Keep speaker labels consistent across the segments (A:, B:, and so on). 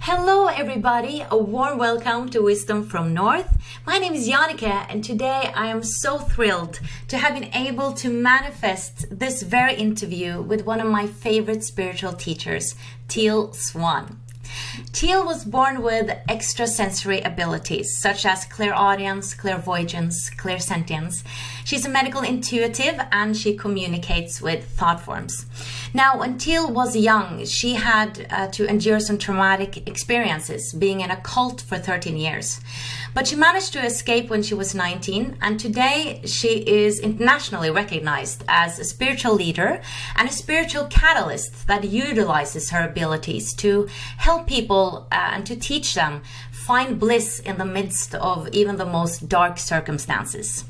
A: Hello everybody, a warm welcome to Wisdom from North. My name is Jannica and today I am so thrilled to have been able to manifest this very interview with one of my favorite spiritual teachers, Teal Swan. Teal was born with extrasensory abilities such as clairaudience, clairvoyance, clairsentience. She's a medical intuitive and she communicates with thought forms. Now, when Teal was young, she had to endure some traumatic experiences, being in a cult for 13 years. But she managed to escape when she was 19, and today she is internationally recognized as a spiritual leader and a spiritual catalyst that utilizes her abilities to help people and to teach them find bliss in the midst of even the most dark circumstances.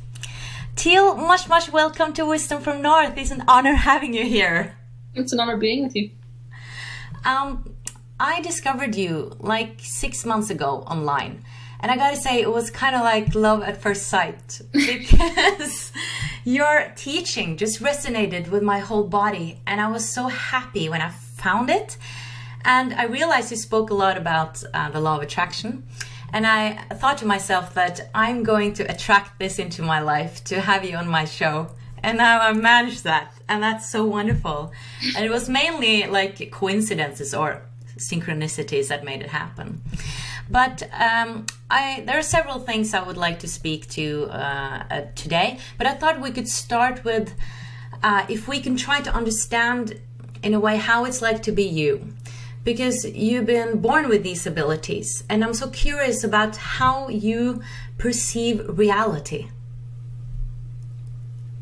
A: Teal, much welcome to Wisdom from North. It's an honor having you here.
B: It's an honor being with you.
A: I discovered you like 6 months ago online. And I gotta say, it was kind of like love at first sight because your teaching just resonated with my whole body. And I was so happy when I found it. And I realized you spoke a lot about the law of attraction. And I thought to myself that I'm going to attract this into my life to have you on my show. And now I managed that. And that's so wonderful. And it was mainly like coincidences or synchronicities that made it happen. But there are several things I would like to speak to today. But I thought we could start with if we can try to understand in a way how it's like to be you. Because you've been born with these abilities. And I'm so curious about how you perceive reality.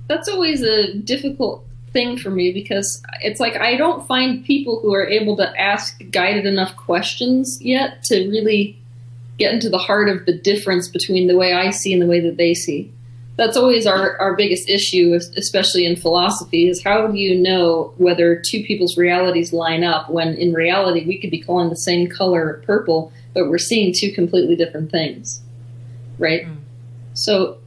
B: That's always a difficult thing for me because it's like I don't find people who are able to ask guided enough questions yet to really get into the heart of the difference between the way I see and the way that they see. That's always our biggest issue, especially in philosophy, is how do you know whether two people's realities line up when in reality we could be calling the same color purple, but we're seeing two completely different things, right? So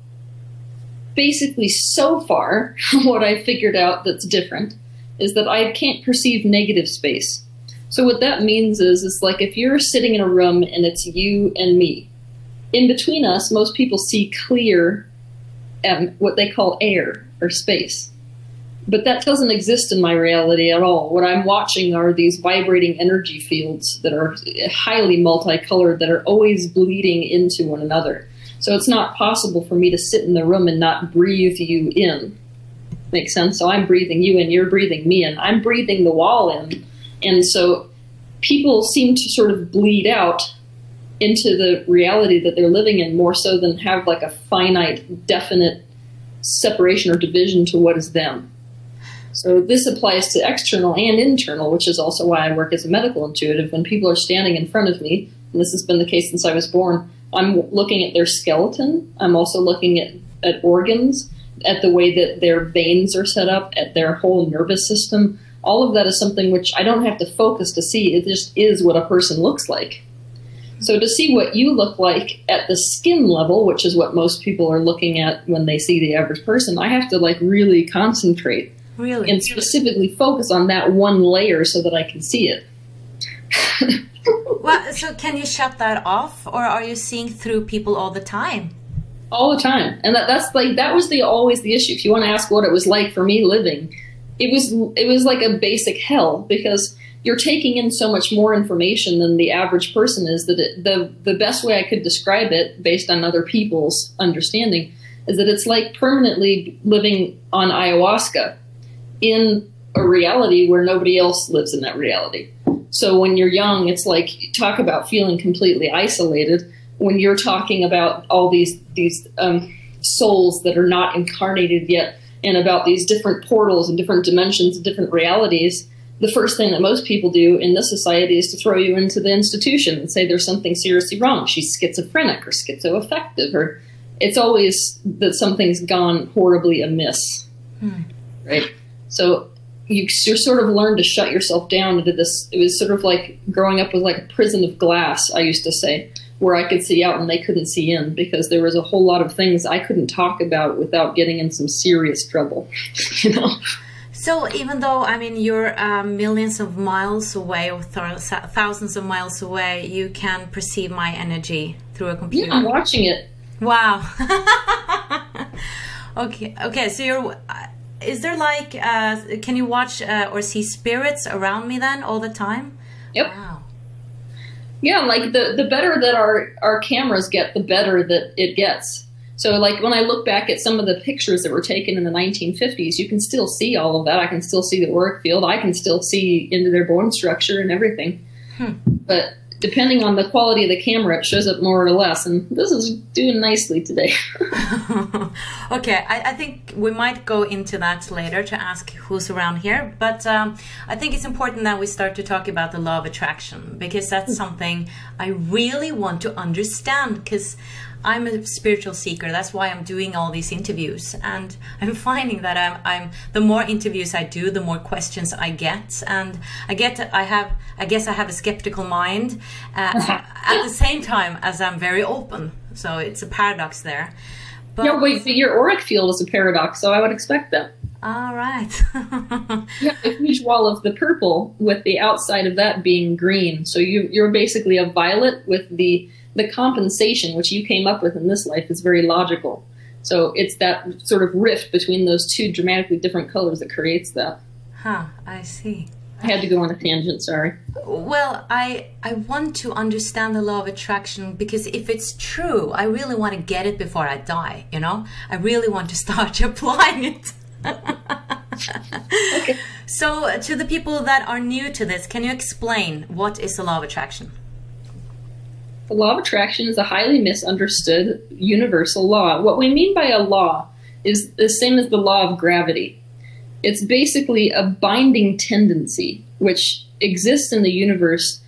B: basically, so far, what I figured out that's different is that I can't perceive negative space. So what that means is, it's like if you're sitting in a room and it's you and me. In between us, most people see clear, what they call air or space. But that doesn't exist in my reality at all. What I'm watching are these vibrating energy fields that are highly multicolored, that are always bleeding into one another. So it's not possible for me to sit in the room and not breathe you in. Makes sense? So I'm breathing you in, you're breathing me in. I'm breathing the wall in. And so people seem to sort of bleed out into the reality that they're living in more so than have like a finite, definite separation or division to what is them. So this applies to external and internal, which is also why I work as a medical intuitive. When people are standing in front of me, and this has been the case since I was born, I'm looking at their skeleton. I'm also looking at organs, at the way that their veins are set up, at their whole nervous system. All of that is something which I don't have to focus to see. It just is what a person looks like. So to see what you look like at the skin level, which is what most people are looking at when they see the average person, I have to like really concentrate.
A: Really?
B: And specifically focus on that one layer so that I can see it.
A: Well, so can you shut that off, or are you seeing through people all the time?
B: All the time. And that was always the issue. If you want to ask what it was like for me living, it was like a basic hell, because you're taking in so much more information than the average person is, that the best way I could describe it, based on other people's understanding, is that it's like permanently living on ayahuasca in a reality where nobody else lives in that reality. So when you're young, it's like, talk about feeling completely isolated. When you're talking about all these souls that are not incarnated yet, and about these different portals and different dimensions and different realities, the first thing that most people do in this society is to throw you into the institution and say there's something seriously wrong. She's schizophrenic or schizoaffective, or it's always that something's gone horribly amiss, right? So you sort of learn to shut yourself down into this. It was sort of like growing up with like a prison of glass, I used to say, where I could see out and they couldn't see in, because there was a whole lot of things I couldn't talk about without getting in some serious trouble, you know?
A: So even though, I mean, you're millions of miles away or thousands of miles away, you can perceive my energy through a computer.
B: Yeah, I'm watching it.
A: Wow. Okay. So you're. Is there like? Can you watch or see spirits around me then all the time?
B: Yep.
A: Wow.
B: Yeah, like the better that our cameras get, the better that it gets. So like when I look back at some of the pictures that were taken in the 1950s, you can still see all of that. I can still see the auric field. I can still see into their bone structure and everything. But depending on the quality of the camera, it shows up more or less. And this is doing nicely today.
A: Okay, I think we might go into that later to ask who's around here. But I think it's important that we start to talk about the law of attraction, because that's something I really want to understand, because I'm a spiritual seeker. That's why I'm doing all these interviews, and I'm finding that I'm the more interviews I do, the more questions I get, and I guess I have a skeptical mind at the same time as I'm very open. So it's a paradox there. But
B: yeah, wait, but your auric field is a paradox, so I would expect that.
A: All right.
B: You have a huge wall of the purple with the outside of that being green. So you're basically a violet with the compensation, which you came up with in this life, is very logical. So it's that sort of rift between those two dramatically different colors that creates that.
A: Huh, I see.
B: I had to go on a tangent, sorry.
A: Well, I want to understand the law of attraction, because if it's true, I really want to get it before I die, you know? I really want to start applying it.
B: Okay.
A: So, to the people that are new to this, can you explain what is the law of attraction?
B: The law of attraction is a highly misunderstood universal law. What we mean by a law is the same as the law of gravity. It's basically a binding tendency which exists in the universe.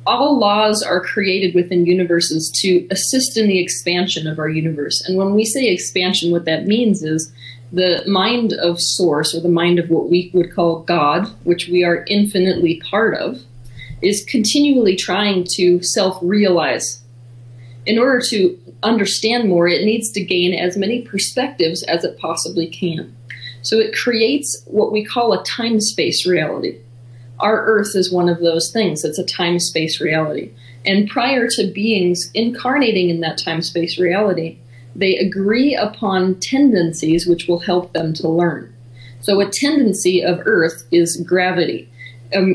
B: All laws are created within universes to assist in the expansion of our universe. And when we say expansion, what that means is the mind of Source, or the mind of what we would call God, which we are infinitely part of, is continually trying to self-realize. In order to understand more, it needs to gain as many perspectives as it possibly can. So it creates what we call a time-space reality. Our Earth is one of those things. It's a time-space reality. And prior to beings incarnating in that time-space reality, they agree upon tendencies which will help them to learn. So a tendency of Earth is gravity.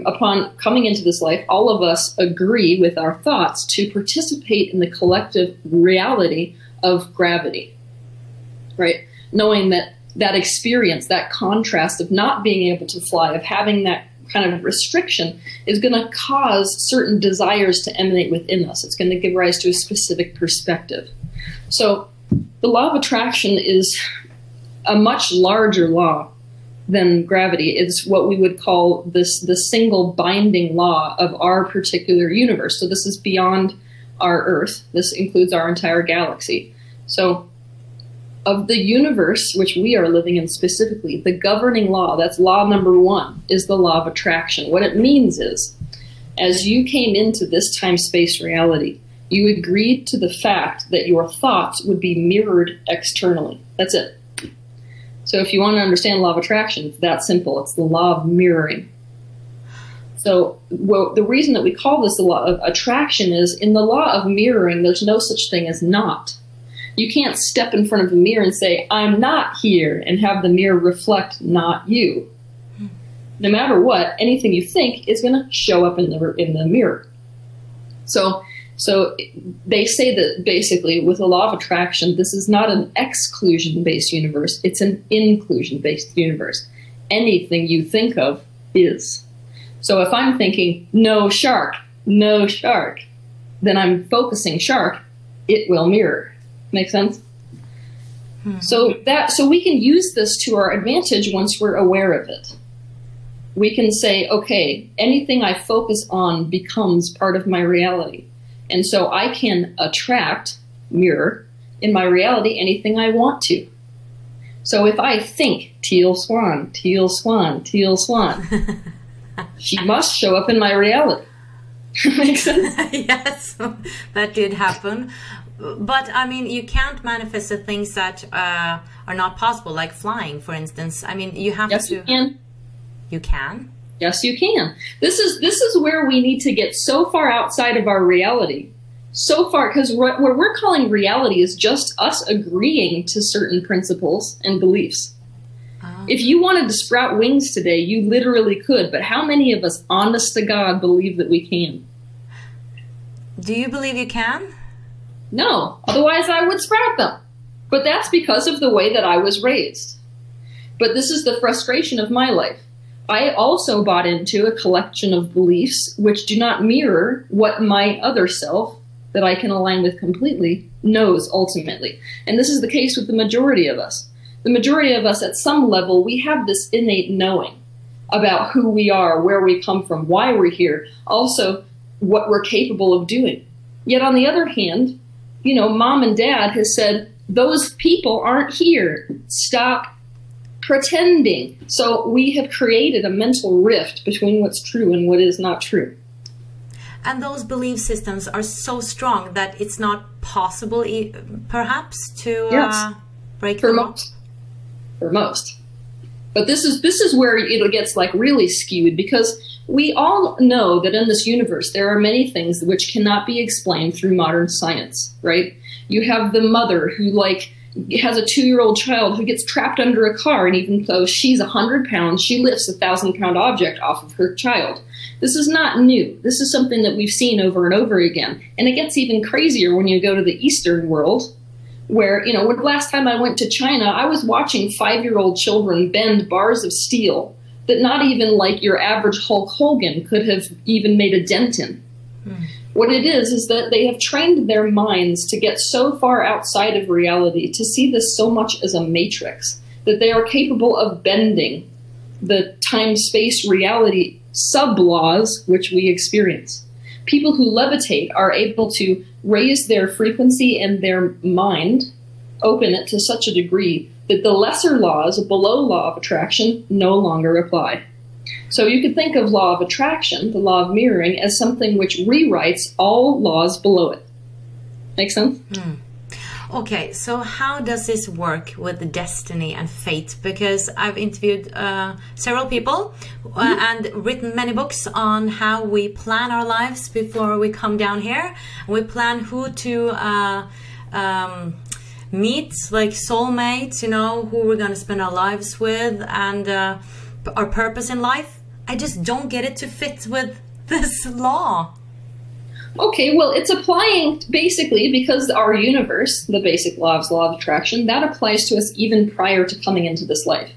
B: Upon coming into this life, all of us agree with our thoughts to participate in the collective reality of gravity, right? Knowing that that experience, that contrast of not being able to fly, of having that kind of restriction, is going to cause certain desires to emanate within us. It's going to give rise to a specific perspective. So the law of attraction is a much larger law than gravity. It's what we would call the single binding law of our particular universe. So this is beyond our Earth. This includes our entire galaxy. So of the universe which we are living in specifically, the governing law, that's law number one, is the law of attraction. What it means is, as you came into this time-space reality, you agreed to the fact that your thoughts would be mirrored externally. That's it. So if you want to understand law of attraction, it's that simple. It's the law of mirroring. So the reason that we call this the law of attraction is, in the law of mirroring, there's no such thing as not. You can't step in front of a mirror and say, I'm not here, and have the mirror reflect not you. No matter what, anything you think is going to show up in the mirror. So they say that basically with the law of attraction, this is not an exclusion-based universe, it's an inclusion-based universe. Anything you think of is. So if I'm thinking, no shark, then I'm focusing shark, it will mirror. Make sense? So we can use this to our advantage once we're aware of it. We can say, okay, anything I focus on becomes part of my reality. And so I can attract, mirror, in my reality anything I want to. So if I think, teal swan, teal swan, teal swan, she must show up in my reality. Makes sense?
A: Yes, that did happen. But, I mean, you can't manifest the things that are not possible, like flying, for instance. I mean, you have
B: Yes,
A: to...
B: you can.
A: you can.
B: Yes, you can. This is where we need to get so far outside of our reality. So far, because what we're calling reality is just us agreeing to certain principles and beliefs. If you wanted to sprout wings today, you literally could. But how many of us, honest to God, believe that we can?
A: Do you believe you can?
B: No. Otherwise, I would sprout them. But that's because of the way that I was raised. But this is the frustration of my life. I also bought into a collection of beliefs which do not mirror what my other self, that I can align with completely, knows ultimately. And this is the case with the majority of us. The majority of us, at some level, we have this innate knowing about who we are, where we come from, why we're here, also what we're capable of doing. Yet on the other hand, you know, mom and dad has said, those people aren't here. Stop pretending. So we have created a mental rift between what's true and what is not true.
A: And those belief systems are so strong that it's not possible, perhaps, to break them up?
B: For most. But this is where it gets like really skewed, because we all know that in this universe there are many things which cannot be explained through modern science, right? You have the mother who like has a 2-year-old child who gets trapped under a car, and even though she's 100 pounds, she lifts a 1,000-pound object off of her child. This is not new. This is something that we've seen over and over again. And it gets even crazier when you go to the Eastern world, where, you know, when last time I went to China, I was watching 5-year-old children bend bars of steel that not even like your average Hulk Hogan could have even made a dent in. What it is that they have trained their minds to get so far outside of reality, to see this so much as a matrix, that they are capable of bending the time-space reality sub-laws which we experience. People who levitate are able to raise their frequency and their mind, open it to such a degree that the lesser laws below law of attraction no longer apply. So you could think of law of attraction, the law of mirroring, as something which rewrites all laws below it. Make sense?
A: Okay, so how does this work with the destiny and fate? Because I've interviewed several people and written many books on how we plan our lives before we come down here. We plan who to meet, like soulmates, you know, who we're going to spend our lives with, and our purpose in life. I just don't get it to fit with this law.
B: Okay, well, it's applying basically because our universe, the basic law of attraction, that applies to us even prior to coming into this life.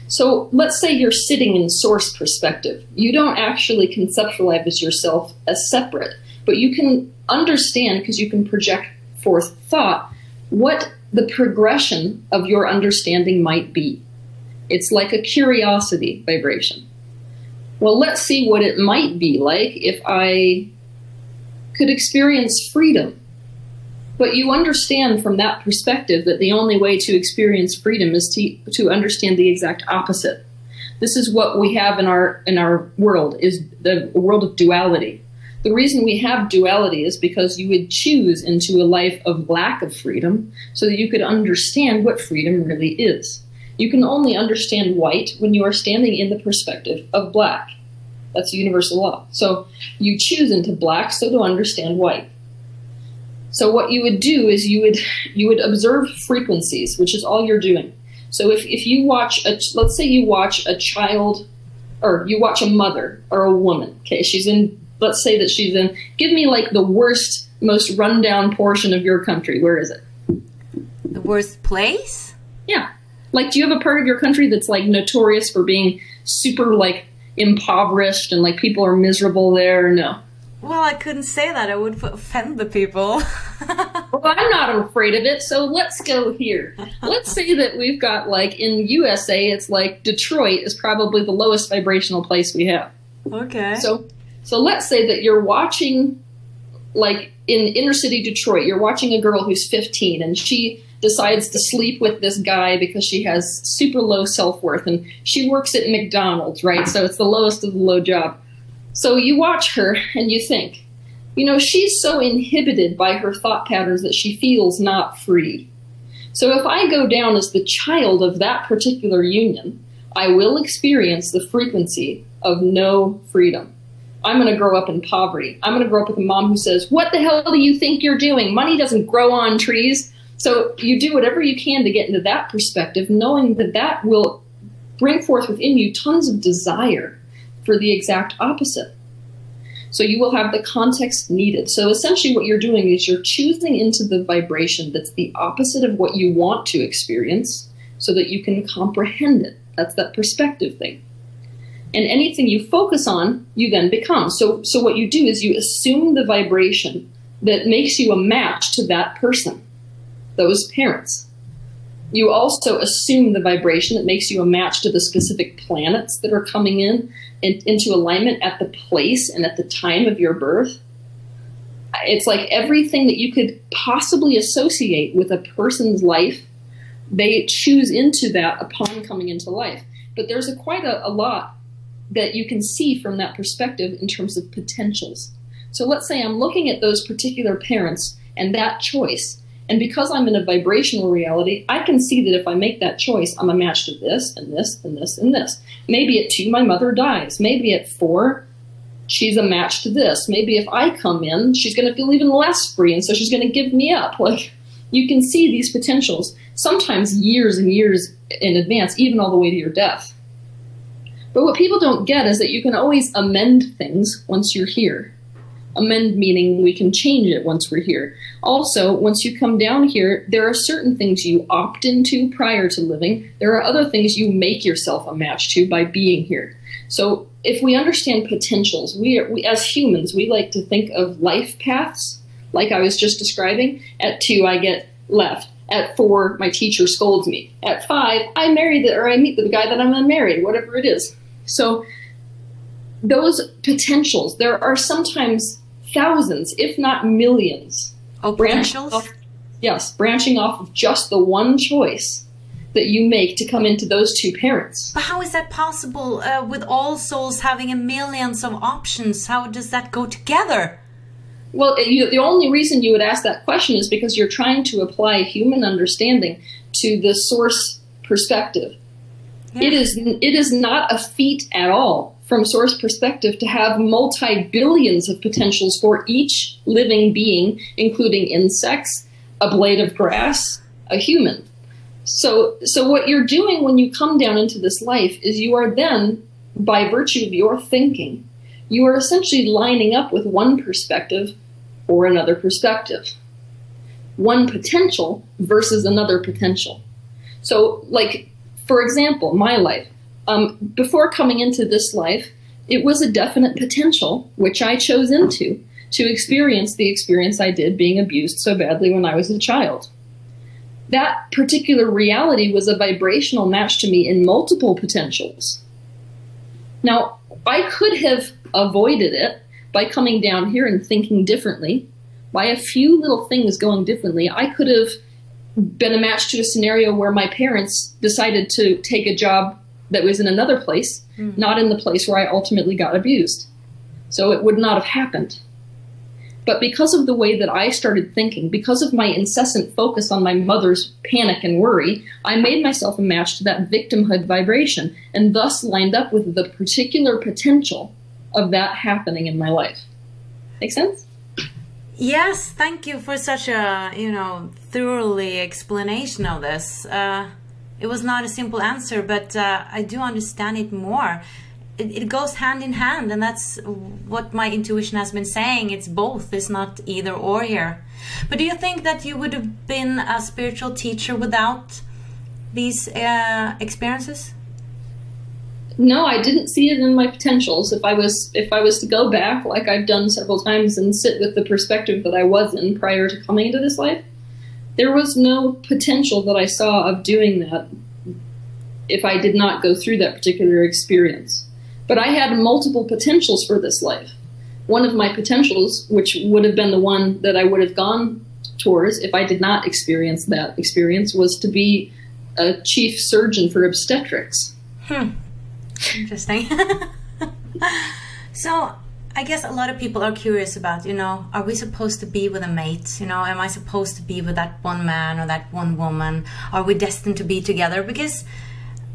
B: So let's say you're sitting in source perspective. You don't actually conceptualize yourself as separate, but you can understand, because you can project forth thought, what the progression of your understanding might be. It's like a curiosity vibration. Well, let's see what it might be like if I could experience freedom. But you understand from that perspective that the only way to experience freedom is to understand the exact opposite. This is what we have in our world, is the world of duality. The reason we have duality is because you would choose into a life of lack of freedom so that you could understand what freedom really is. You can only understand white when you are standing in the perspective of black. That's universal law. So you choose into black so to understand white. So what you would do is you would observe frequencies, which is all you're doing. So if you watch, let's say you watch a child, or you watch a mother or a woman, okay, let's say that she's in, give me like the worst, most rundown portion of your country. Where is it?
A: The worst place?
B: Yeah. Like, do you have a part of your country that's like notorious for being super like impoverished and like people are miserable there? No.
A: Well, I couldn't say that. I would offend the people.
B: Well, I'm not afraid of it, so let's go here. Let's say that we've got, like, in USA, it's like Detroit is probably the lowest vibrational place we have.
A: Okay.
B: So let's say that you're watching, like, in inner city Detroit, you're watching a girl who's 15, and she decides to sleep with this guy because she has super low self-worth, and she works at McDonald's, right? So it's the lowest of the low job. So you watch her and you think, you know, she's so inhibited by her thought patterns that she feels not free. So if I go down as the child of that particular union, I will experience the frequency of no freedom. I'm going to grow up in poverty. I'm going to grow up with a mom who says, what the hell do you think you're doing? Money doesn't grow on trees. So you do whatever you can to get into that perspective, knowing that that will bring forth within you tons of desire for the exact opposite. So you will have the context needed. So essentially what you're doing is you're choosing into the vibration that's the opposite of what you want to experience so that you can comprehend it. That's that perspective thing. And anything you focus on, you then become. So what you do is you assume the vibration that makes you a match to that person, those parents. You also assume the vibration that makes you a match to the specific planets that are coming into alignment at the place and at the time of your birth. It's like everything that you could possibly associate with a person's life, they choose into that upon coming into life. But there's quite a lot that you can see from that perspective in terms of potentials. So let's say I'm looking at those particular parents and that choice. And because I'm in a vibrational reality, I can see that if I make that choice, I'm a match to this and this and this and this. Maybe at 2, my mother dies. Maybe at 4, she's a match to this. Maybe if I come in, she's going to feel even less free, and so she's going to give me up. Like, you can see these potentials, sometimes years and years in advance, even all the way to your death. But what people don't get is that you can always amend things once you're here. Amend meaning we can change it once we're here. Also, once you come down here, there are certain things you opt into prior to living. There are other things you make yourself a match to by being here. So if we understand potentials, we as humans, we like to think of life paths, like I was just describing. At 2, I get left. At 4, my teacher scolds me. At 5, I meet the guy that I'm going to marry, whatever it is. So those potentials, there are sometimes thousands, if not millions,
A: of potentials?
B: Branching off of just the one choice that you make to come into those 2 parents.
A: But how is that possible with all souls having millions of options? How does that go together?
B: Well, the only reason you would ask that question is because you're trying to apply human understanding to the source perspective. Yeah. It is not a feat at all from source perspective to have multi-billions of potentials for each living being, including insects, a blade of grass, a human. So what you're doing when you come down into this life is you are then, by virtue of your thinking, you are essentially lining up with one perspective or another perspective. One potential versus another potential. So, like, for example, my life. Before coming into this life, it was a definite potential, which I chose into, to experience the experience I did being abused so badly when I was a child. That particular reality was a vibrational match to me in multiple potentials. Now, I could have avoided it by coming down here and thinking differently. By a few little things going differently, I could have been a match to a scenario where my parents decided to take a job that was in another place, not in the place where I ultimately got abused. So it would not have happened. But because of the way that I started thinking, because of my incessant focus on my mother's panic and worry, I made myself a match to that victimhood vibration and thus lined up with the particular potential of that happening in my life. Make sense?
A: Yes, thank you for such a, thoroughly explanation of this. It was not a simple answer, but I do understand it more. It goes hand in hand, and that's what my intuition has been saying. It's both. It's not either or here. But do you think that you would have been a spiritual teacher without these experiences?
B: No, I didn't see it in my potentials. If I was to go back, like I've done several times, and sit with the perspective that I was in prior to coming into this life, there was no potential that I saw of doing that if I did not go through that particular experience. But I had multiple potentials for this life. One of my potentials, which would have been the one that I would have gone towards if I did not experience that experience, was to be a chief surgeon for obstetrics.
A: Interesting. So I guess a lot of people are curious about, are we supposed to be with a mate? Am I supposed to be with that one man or that one woman? Are we destined to be together? Because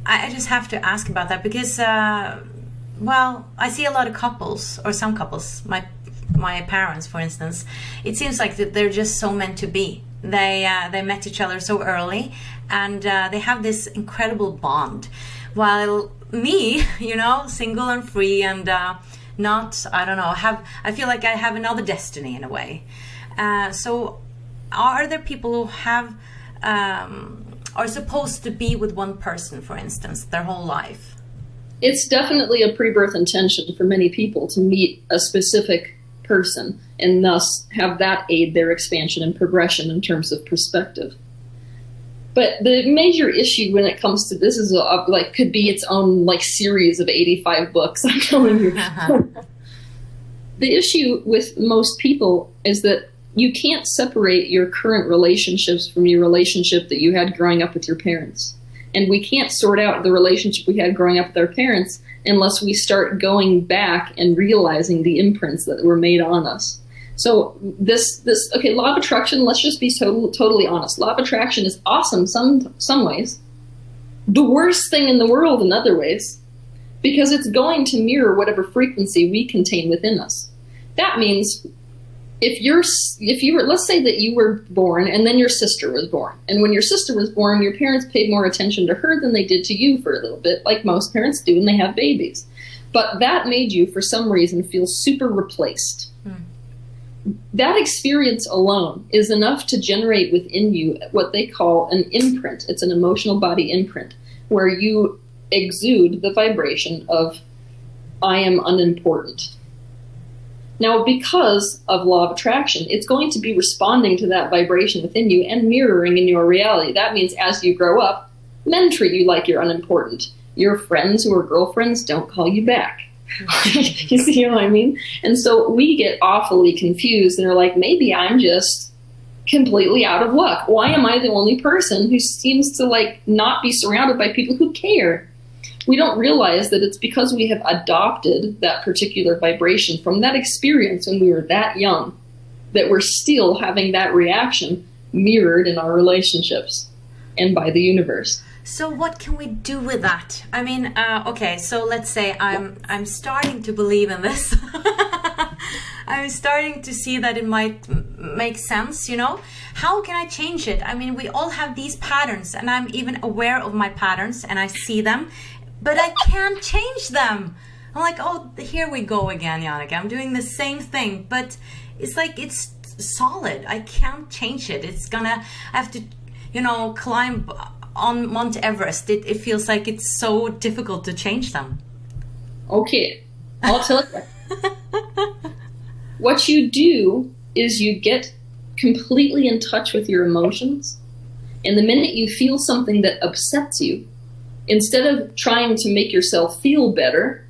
A: I just have to ask about that because, well, I see a lot of couples, or some couples, my parents, for instance. It seems like that they're just so meant to be. They met each other so early, and they have this incredible bond. While me, you know, single and free, and not, I don't know, I feel like I have another destiny in a way. So, are there people who have are supposed to be with one person, for instance, their whole life?
B: It's definitely a pre-birth intention for many people to meet a specific person and thus have that aid their expansion and progression in terms of perspective. But the major issue when it comes to this is like could be its own like series of 85 books. I'm telling you. The issue with most people is that you can't separate your current relationships from your relationship that you had growing up with your parents. And we can't sort out the relationship we had growing up with our parents unless we start going back and realizing the imprints that were made on us. So okay, law of attraction, let's just be totally honest. Law of attraction is awesome some ways. The worst thing in the world in other ways, because it's going to mirror whatever frequency we contain within us. That means if you were, let's say that you were born and then your sister was born. And when your sister was born, your parents paid more attention to her than they did to you for a little bit, like most parents do when they have babies. But that made you, for some reason, feel super replaced. That experience alone is enough to generate within you what they call an imprint. It's an emotional body imprint, where you exude the vibration of, I am unimportant. Now, because of law of attraction, it's going to be responding to that vibration within you and mirroring in your reality. That means as you grow up, men treat you like you're unimportant. Your friends who are girlfriends don't call you back. You see what I mean? And so we get awfully confused and are like, maybe I'm just completely out of luck. Why am I the only person who seems to like not be surrounded by people who care? We don't realize that it's because we have adopted that particular vibration from that experience when we were that young, that we're still having that reaction mirrored in our relationships and by the universe.
A: So what can we do with that? I mean, okay, so let's say I'm starting to believe in this. I'm starting to see that it might make sense, you know? How can I change it? I mean, we all have these patterns, and I'm even aware of my patterns, and I see them, but I can't change them. I'm like, oh, here we go again, Jannike. I'm doing the same thing, but it's like it's solid. I can't change it. I have to, you know, climb on Mount Everest. It feels like it's so difficult to change them.
B: Okay, I'll tell you. What you do is you get completely in touch with your emotions, and the minute you feel something that upsets you, instead of trying to make yourself feel better,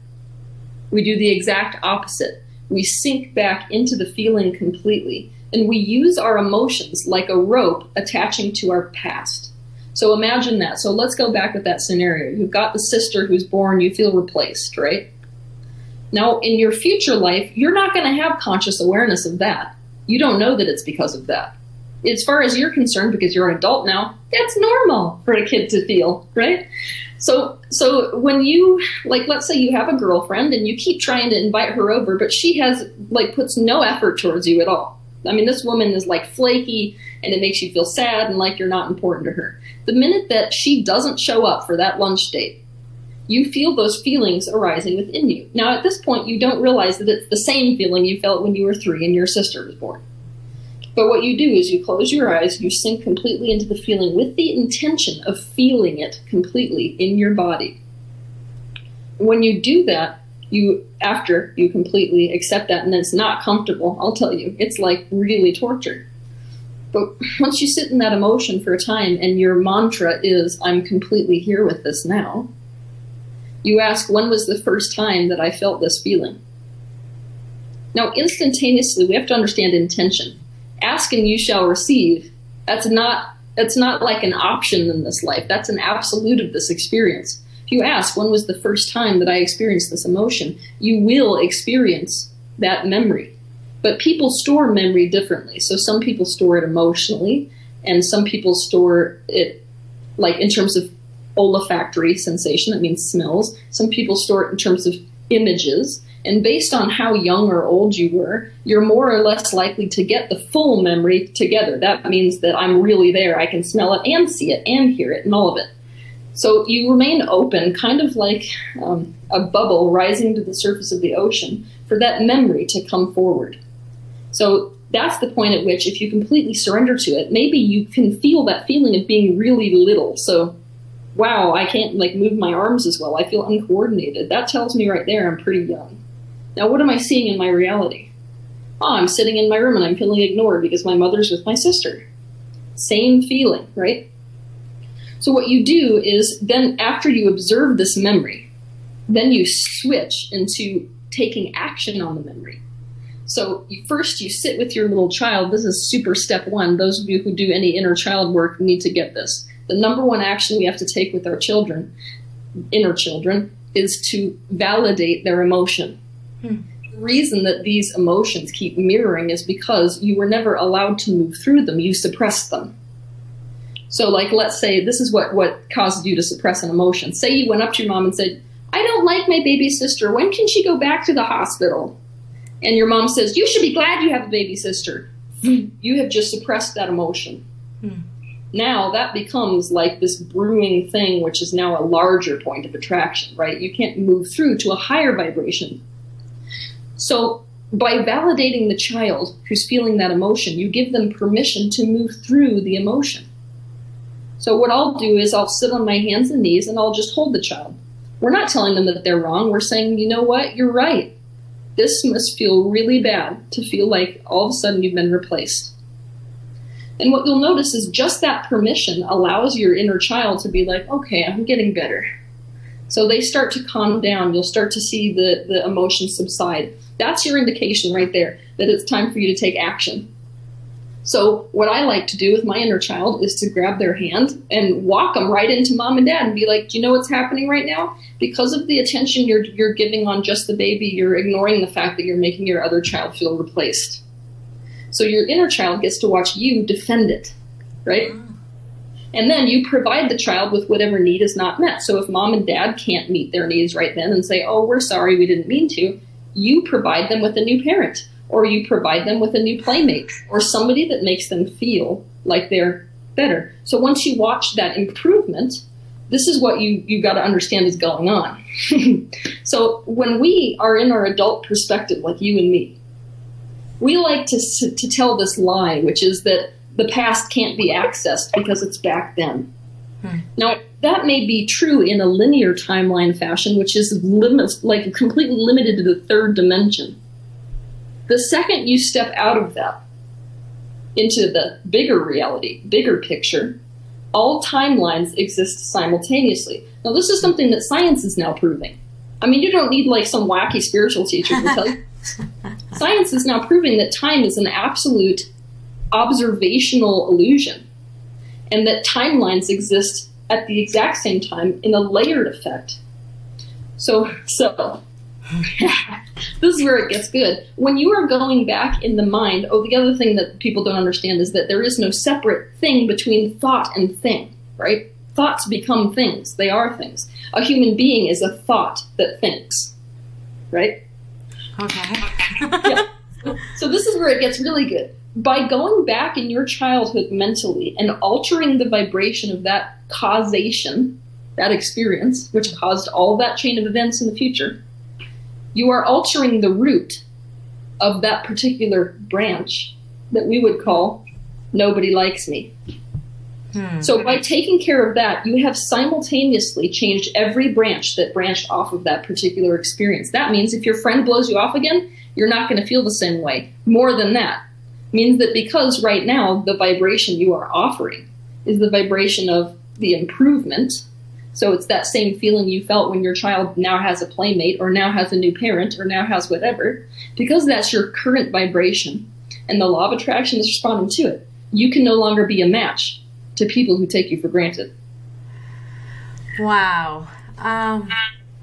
B: we do the exact opposite. We sink back into the feeling completely, and we use our emotions like a rope attaching to our past. So imagine that. So let's go back with that scenario. You've got the sister who's born, you feel replaced, right? Now, in your future life, you're not going to have conscious awareness of that. You don't know that it's because of that. As far as you're concerned, because you're an adult now, that's normal for a kid to feel, right? So when you, like, let's say you have a girlfriend and you keep trying to invite her over, but she has, like, puts no effort towards you at all. I mean, this woman is, like, flaky, and it makes you feel sad and like you're not important to her. The minute that she doesn't show up for that lunch date, you feel those feelings arising within you. Now, at this point, you don't realize that it's the same feeling you felt when you were 3 and your sister was born. But what you do is you close your eyes, you sink completely into the feeling with the intention of feeling it completely in your body. When you do that, after you completely accept that, and it's not comfortable, I'll tell you, it's like really torture. But once you sit in that emotion for a time and your mantra is, I'm completely here with this now, you ask, when was the first time that I felt this feeling? Now, instantaneously, we have to understand intention. Ask and you shall receive. That's not like an option in this life. That's an absolute of this experience. If you ask, when was the first time that I experienced this emotion, you will experience that memory. But people store memory differently. So some people store it emotionally, and some people store it like in terms of olfactory sensation, that means smells. Some people store it in terms of images. And based on how young or old you were, you're more or less likely to get the full memory together. That means that I'm really there. I can smell it and see it and hear it and all of it. So you remain open, kind of like a bubble rising to the surface of the ocean, for that memory to come forward. So that's the point at which, if you completely surrender to it, maybe you can feel that feeling of being really little. So, wow, I can't like move my arms as well. I feel uncoordinated. That tells me right there I'm pretty young. Now, what am I seeing in my reality? Oh, I'm sitting in my room and I'm feeling ignored because my mother's with my sister. Same feeling, right? So what you do is then, after you observe this memory, then you switch into taking action on the memory. So first you sit with your little child. This is super step one. Those of you who do any inner child work need to get this. The number one action we have to take with our children, inner children, is to validate their emotion. The reason that these emotions keep mirroring is because you were never allowed to move through them. You suppressed them. So like, let's say this is what causes you to suppress an emotion. Say you went up to your mom and said, I don't like my baby sister. When can she go back to the hospital? And your mom says, you should be glad you have a baby sister. You have just suppressed that emotion. Now that becomes like this brewing thing, which is now a larger point of attraction, right? You can't move through to a higher vibration. So by validating the child who's feeling that emotion, you give them permission to move through the emotion. So what I'll do is I'll sit on my hands and knees and I'll just hold the child. We're not telling them that they're wrong. We're saying, you know what? You're right. This must feel really bad to feel like all of a sudden you've been replaced. And what you'll notice is just that permission allows your inner child to be like, okay, I'm getting better. So they start to calm down. You'll start to see the emotions subside. That's your indication right there that it's time for you to take action. So what I like to do with my inner child is to grab their hand and walk them right into mom and dad and be like, do you know what's happening right now? Because of the attention you're giving on just the baby, you're ignoring the fact that you're making your other child feel replaced. So your inner child gets to watch you defend it, right? And then you provide the child with whatever need is not met. So if mom and dad can't meet their needs right then and say, oh, we're sorry, we didn't mean to, you provide them with a new parent, or you provide them with a new playmate, or somebody that makes them feel like they're better. So once you watch that improvement, this is what you got to understand is going on. So when we are in our adult perspective, like you and me, we like to tell this lie, which is that the past can't be accessed because it's back then. Now, that may be true in a linear timeline fashion, which is like completely limited to the third dimension. The second you step out of that into the bigger reality, bigger picture, all timelines exist simultaneously. Now, this is something that science is now proving. I mean, you don't need like some wacky spiritual teacher to tell you. Science is now proving that time is an absolute observational illusion, and that timelines exist at the exact same time in a layered effect. So this is where it gets good. When you are going back in the mind, the other thing that people don't understand is that there is no separate thing between thought and thing, right? Thoughts become things. They are things. A human being is a thought that thinks, right?
A: Okay.
B: Yeah. So this is where it gets really good. By going back in your childhood mentally and altering the vibration of that causation, that experience, which caused all that chain of events in the future, you are altering the root of that particular branch that we would call nobody likes me. So by taking care of that, you have simultaneously changed every branch that branched off of that particular experience. That means if your friend blows you off again, you're not going to feel the same way. More than that, means that because right now the vibration you are offering is the vibration of the improvement. So it's that same feeling you felt when your child now has a playmate or now has a new parent or now has whatever. Because that's your current vibration and the law of attraction is responding to it, you can no longer be a match to people who take you for granted.
A: Wow.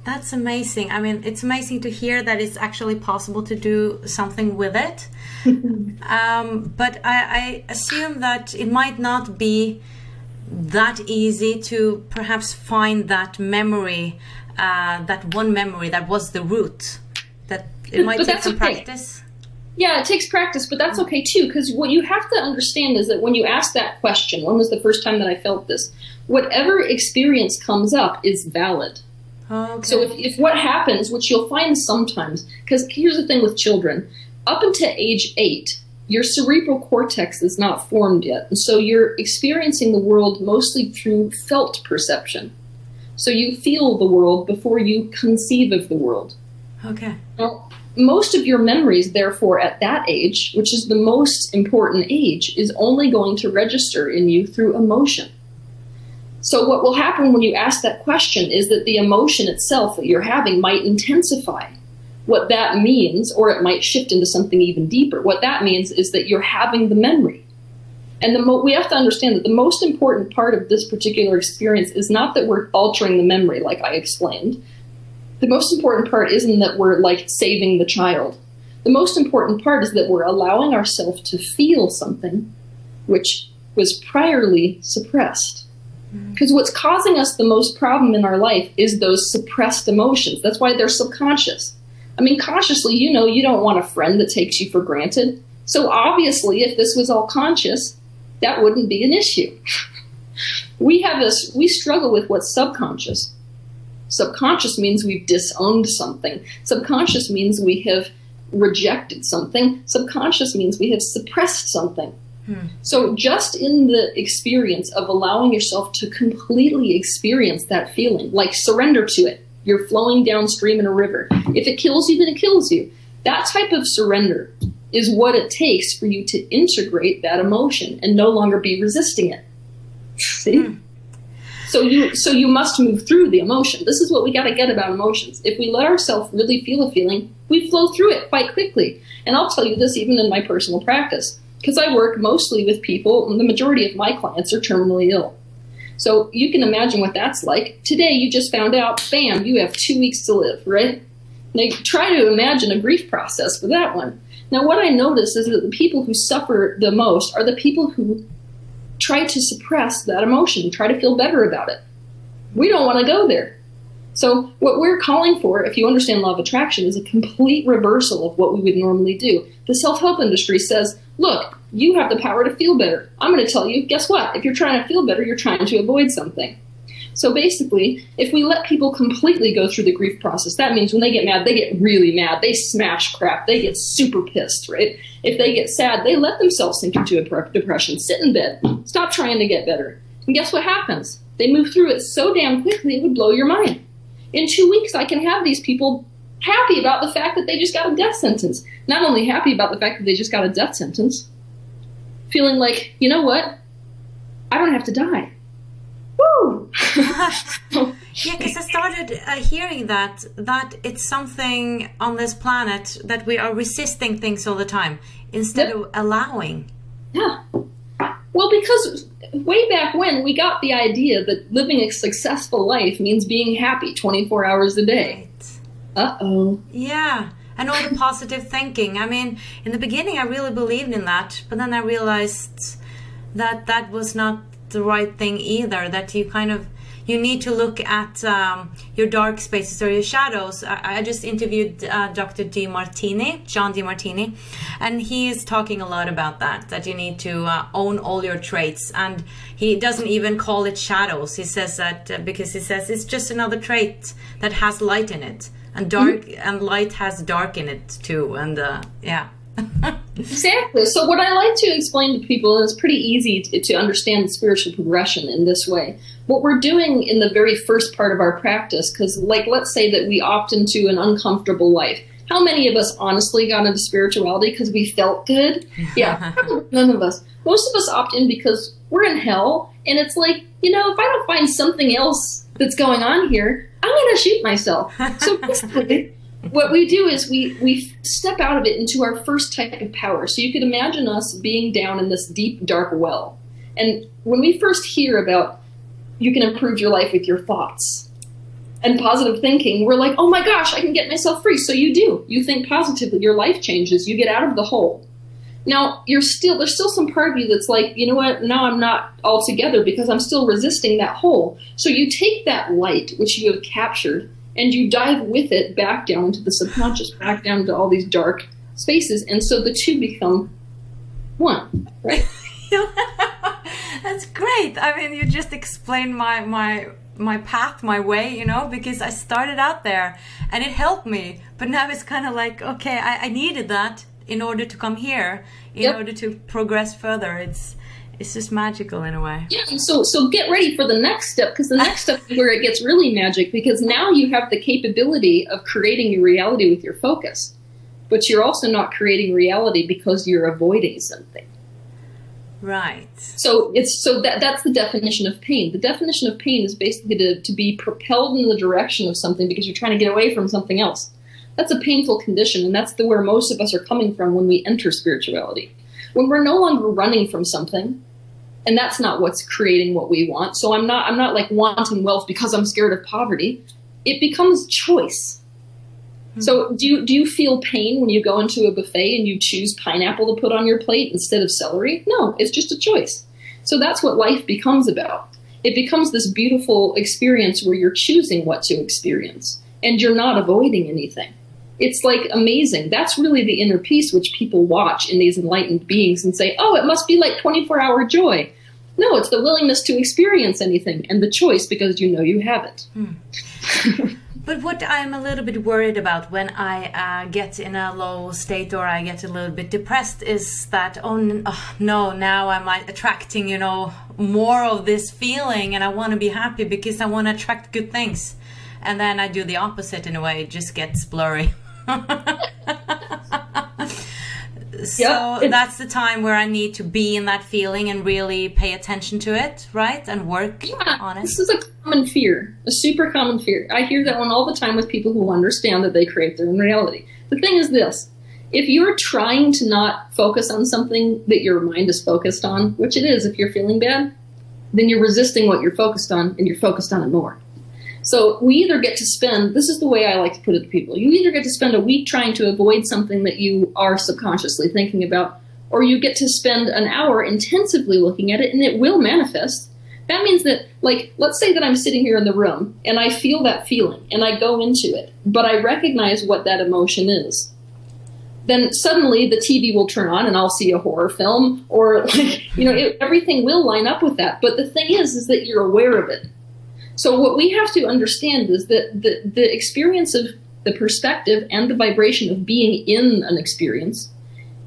A: That's amazing. I mean, it's amazing to hear that it's actually possible to do something with it. But I assume that it might not be that easy to perhaps find that memory, that one memory that was the root. That it might take some practice.
B: Yeah, it takes practice, but that's okay too, because what you have to understand is that when you ask that question, when was the first time that I felt this, whatever experience comes up is valid.
A: Okay.
B: So if what happens, which you'll find sometimes, because here's the thing with children, up until age 8, your cerebral cortex is not formed yet, and so you're experiencing the world mostly through felt perception. So you feel the world before you conceive of the world.
A: Okay.
B: Now, most of your memories, therefore, at that age, which is the most important age, is only going to register in you through emotion. So what will happen when you ask that question is that the emotion itself that you're having might intensify. What that means, or it might shift into something even deeper, what that means is that you're having the memory. And we have to understand that the most important part of this particular experience is not that we're altering the memory, like I explained. The most important part isn't that we're like saving the child. The most important part is that we're allowing ourselves to feel something which was priorly suppressed. Because what's causing us the most problem in our life is those suppressed emotions. That's why they're subconscious. I mean, consciously, you know you don't want a friend that takes you for granted. So obviously, if this was all conscious, that wouldn't be an issue. We struggle with what's subconscious. Subconscious means we've disowned something. Subconscious means we have rejected something. Subconscious means we have suppressed something. So just in the experience of allowing yourself to completely experience that feeling, like surrender to it. You're flowing downstream in a river. If it kills you, then it kills you. That type of surrender is what it takes for you to integrate that emotion and no longer be resisting it. See? So you must move through the emotion. This is what we got to get about emotions. If we let ourselves really feel a feeling, we flow through it quite quickly. And I'll tell you this even in my personal practice, because I work mostly with people, and the majority of my clients are terminally ill. So you can imagine what that's like. Today you just found out, bam, you have 2 weeks to live, right? Now try to imagine a grief process for that one. Now what I notice is that the people who suffer the most are the people who try to suppress that emotion, try to feel better about it. We don't want to go there. So what we're calling for, if you understand law of attraction, is a complete reversal of what we would normally do. The self-help industry says, look, you have the power to feel better. I'm going to tell you, guess what? If you're trying to feel better, you're trying to avoid something. So basically, if we let people completely go through the grief process, that means when they get mad, they get really mad. They smash crap. They get super pissed, right? If they get sad, they let themselves sink into a depression. Sit in bed. Stop trying to get better. And guess what happens? They move through it so damn quickly, it would blow your mind. In 2 weeks, I can have these people happy about the fact that they just got a death sentence. Not only happy about the fact that they just got a death sentence, feeling like, you know what? I don't have to die. Woo!
A: Yeah, because I started hearing that it's something on this planet that we are resisting things all the time instead of allowing.
B: Yeah. Well, because way back when we got the idea that living a successful life means being happy 24 hours a day. Right. Uh-oh.
A: Yeah. And all the positive thinking. I mean, in the beginning, I really believed in that. But then I realized that that was not the right thing either. That you need to look at your dark spaces or your shadows. I just interviewed Dr. John DeMartini, and he is talking a lot about that you need to own all your traits. And he doesn't even call it shadows. He says that because he says it's just another trait that has light in it. And dark and light has dark in it too, and yeah.
B: Exactly. So what I like to explain to people, and it's pretty easy to understand spiritual progression in this way. What we're doing in the very first part of our practice, because like let's say that we opt into an uncomfortable life. How many of us honestly got into spirituality because we felt good? Yeah, none of us. Most of us opt in because we're in hell, and it's like, you know, if I don't find something else that's going on here, I'm going to shoot myself. So basically, what we do is we step out of it into our first type of power. So you could imagine us being down in this deep, dark well. And when we first hear about you can improve your life with your thoughts and positive thinking, we're like, oh my gosh, I can get myself free. So you do. You think positively, your life changes, you get out of the hole. Now, there's still some part of you that's like, you know what, now I'm not all together because I'm still resisting that whole. So you take that light, which you have captured, and you dive with it back down into the subconscious, back down to all these dark spaces, and so the two become one, right?
A: That's great. I mean, you just explained my path, my way, you know, because I started out there and it helped me, but now it's kind of like, okay, I needed that in order to come here, in order to progress further. It's just magical in a way.
B: Yeah, so get ready for the next step, because the next step is where it gets really magic, because now you have the capability of creating your reality with your focus, but you're also not creating reality because you're avoiding something.
A: Right.
B: So that's the definition of pain. The definition of pain is basically to be propelled in the direction of something because you're trying to get away from something else. That's a painful condition, and that's where most of us are coming from when we enter spirituality. When we're no longer running from something, and that's not what's creating what we want. So I'm not like wanting wealth because I'm scared of poverty. It becomes choice. So do you feel pain when you go into a buffet and you choose pineapple to put on your plate instead of celery? No, it's just a choice. So that's what life becomes about. It becomes this beautiful experience where you're choosing what to experience and you're not avoiding anything. It's like amazing. That's really the inner peace which people watch in these enlightened beings and say, oh, it must be like 24-hour joy. No, it's the willingness to experience anything and the choice because you know you have it.
A: But what I'm a little bit worried about when I get in a low state or I get a little bit depressed is that, oh no, now I'm attracting, you know, more of this feeling, and I want to be happy because I want to attract good things. And then I do the opposite in a way, it just gets blurry. So that's the time where I need to be in that feeling and really pay attention to it, right? And work on it.
B: This is a common fear, a super common fear. I hear that one all the time with people who understand that they create their own reality. The thing is this, if you're trying to not focus on something that your mind is focused on, which it is if you're feeling bad, then you're resisting what you're focused on and you're focused on it more. So we either get to spend, this is the way I like to put it to people, you either get to spend a week trying to avoid something that you are subconsciously thinking about, or you get to spend an hour intensively looking at it and it will manifest. That means that, like, let's say that I'm sitting here in the room and I feel that feeling and I go into it, but I recognize what that emotion is. Then suddenly the TV will turn on and I'll see a horror film, or, like, you know, everything will line up with that. But the thing is that you're aware of it. So what we have to understand is that the experience of the perspective and the vibration of being in an experience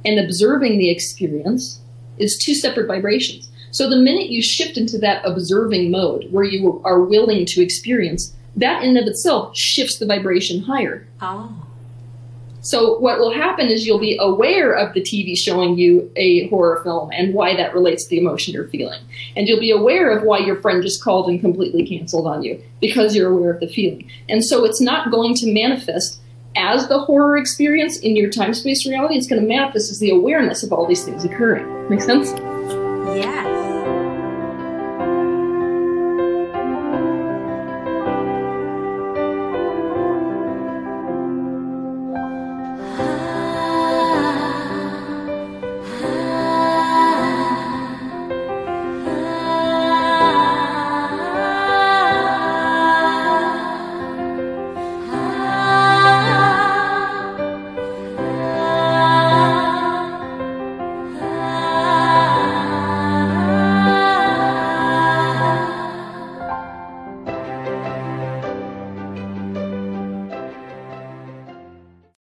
B: and observing the experience is two separate vibrations. So the minute you shift into that observing mode where you are willing to experience, that in and of itself shifts the vibration higher.
A: Oh.
B: So what will happen is you'll be aware of the TV showing you a horror film and why that relates to the emotion you're feeling. And you'll be aware of why your friend just called and completely canceled on you because you're aware of the feeling. And so it's not going to manifest as the horror experience in your time-space reality. It's going to manifest as the awareness of all these things occurring. Make sense?